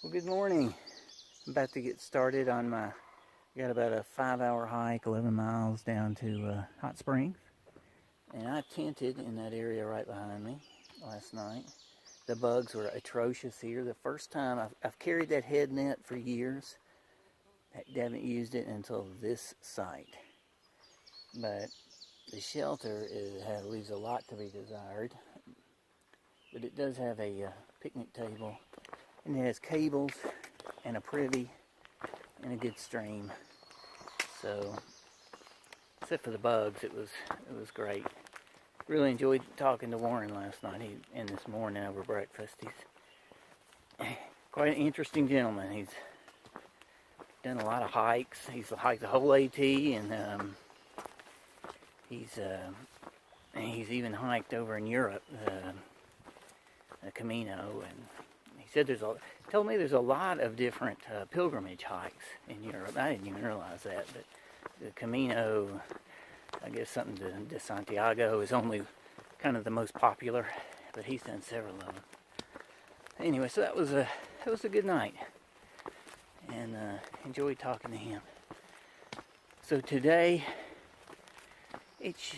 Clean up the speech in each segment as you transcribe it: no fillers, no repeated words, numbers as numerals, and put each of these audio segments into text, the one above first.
Well, good morning. I'm about to get started on got about a 5-hour hike, 11 miles down to Hot Springs. And I tented in that area right behind me last night. The bugs were atrocious here. The first time I've carried that head net for years. I haven't used it until this site. But the shelter leaves a lot to be desired. But it does have a picnic table. And it has cables and a privy and a good stream. So, except for the bugs, it was great. Really enjoyed talking to Warren last night and this morning over breakfast. He's quite an interesting gentleman. He's done a lot of hikes. He's hiked the whole AT, and he's even hiked over in Europe, the Camino, and he said told me there's a lot of different pilgrimage hikes in Europe. I didn't even realize that, but the Camino, I guess something de Santiago is only kind of the most popular, but he's done several of them. Anyway, so that was a good night, and enjoyed talking to him. So today,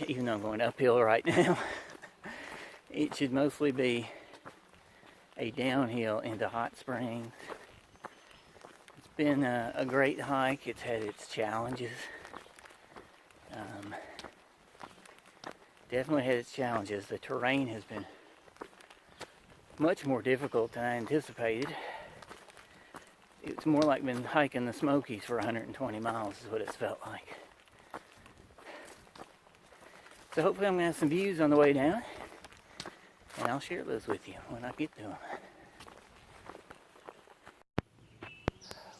even though I'm going uphill right now, it should mostly be a downhill into Hot Springs. It's been a great hike. It's had its challenges. Definitely had its challenges. The terrain has been much more difficult than I anticipated. It's more like been hiking the Smokies for 120 miles is what it's felt like. So hopefully I'm going to have some views on the way down, and I'll share those with you when I get to them.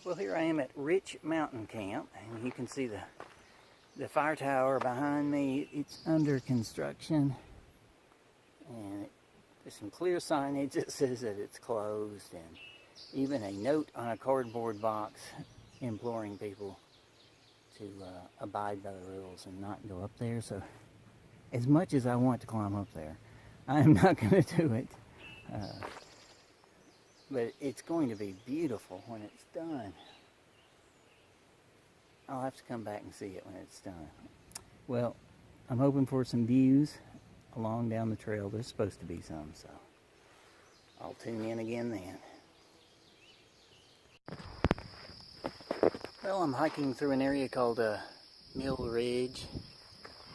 Well, here I am at Rich Mountain Camp, and you can see the fire tower behind me. It's under construction, and there's some clear signage that says that it's closed, and even a note on a cardboard box imploring people to abide by the rules and not go up there. So as much as I want to climb up there, I'm not going to do it. But it's going to be beautiful when it's done. I'll have to come back and see it when it's done. Well, I'm hoping for some views along down the trail. There's supposed to be some, so I'll tune in again then. Well, I'm hiking through an area called Mill Ridge.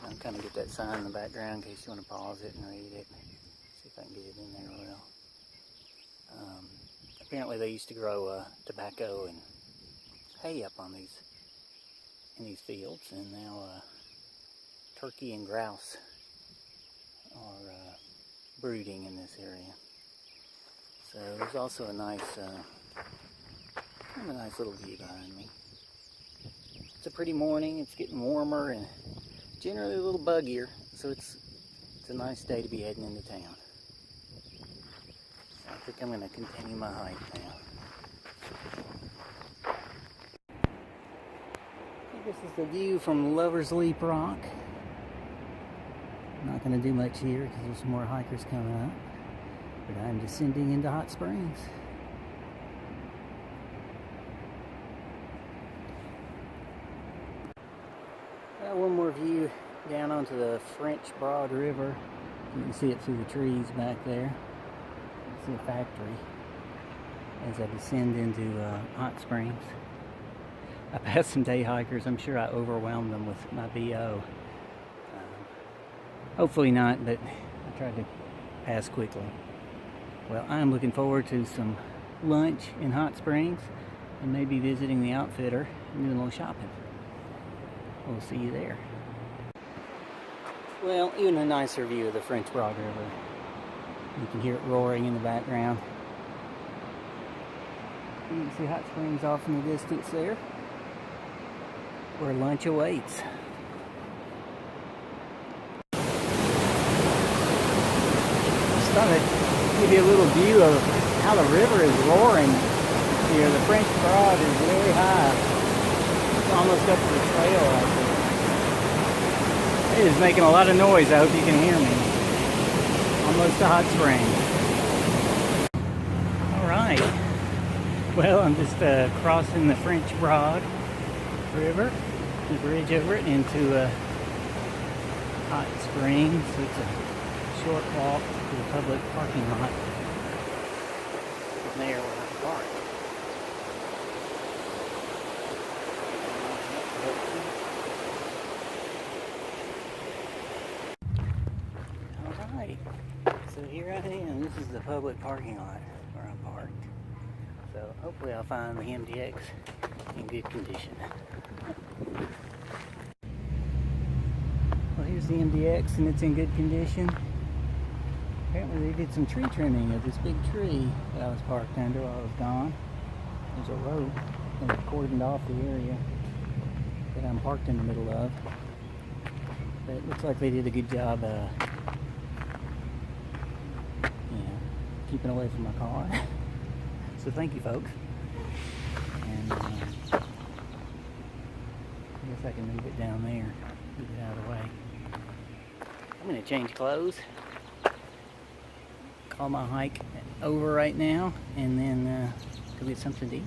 I'll kind of get that sign in the background in case you want to pause it and read it. See if I can get it in there well. Apparently they used to grow tobacco and hay up on in these fields, and now turkey and grouse are brooding in this area. So there's also a nice little view behind me. It's a pretty morning. It's getting warmer and generally a little buggier, so it's a nice day to be heading into town. I think I'm going to continue my hike now. This is the view from Lover's Leap Rock. I'm not going to do much here because there's some more hikers coming up, but I'm descending into Hot Springs. One more view down onto the French Broad River. You can see it through the trees back there. See a factory as I descend into Hot Springs. I passed some day hikers. I'm sure I overwhelmed them with my BO. Hopefully not, but I tried to pass quickly. Well, I'm looking forward to some lunch in Hot Springs and maybe visiting the outfitter and doing a little shopping. We'll see you there. Well, even a nicer view of the French Broad River. You can hear it roaring in the background. You can see Hot Springs off in the distance there, where lunch awaits. Just thought I'd give you a little view of how the river is roaring here. The French Broad is very high. It's almost up to the trail right there. It is making a lot of noise. I hope you can hear me. Almost to Hot Springs. All right. Well, I'm just crossing the French Broad River, the bridge over it into Hot Springs. So it's a short walk to the public parking lot from there where I park. Alright, so here I am. This is the public parking lot where I'm parked. So hopefully I'll find the MDX in good condition. Well, here's the MDX and it's in good condition. Apparently they did some tree trimming of this big tree that I was parked under while I was gone. There's a rope and it cordoned off the area that I'm parked in the middle of. But it looks like they did a good job keeping away from my car. So thank you, folks. And I guess I can move it down there, move it out of the way. I'm going to change clothes, call my hike over right now, and then go get something to eat.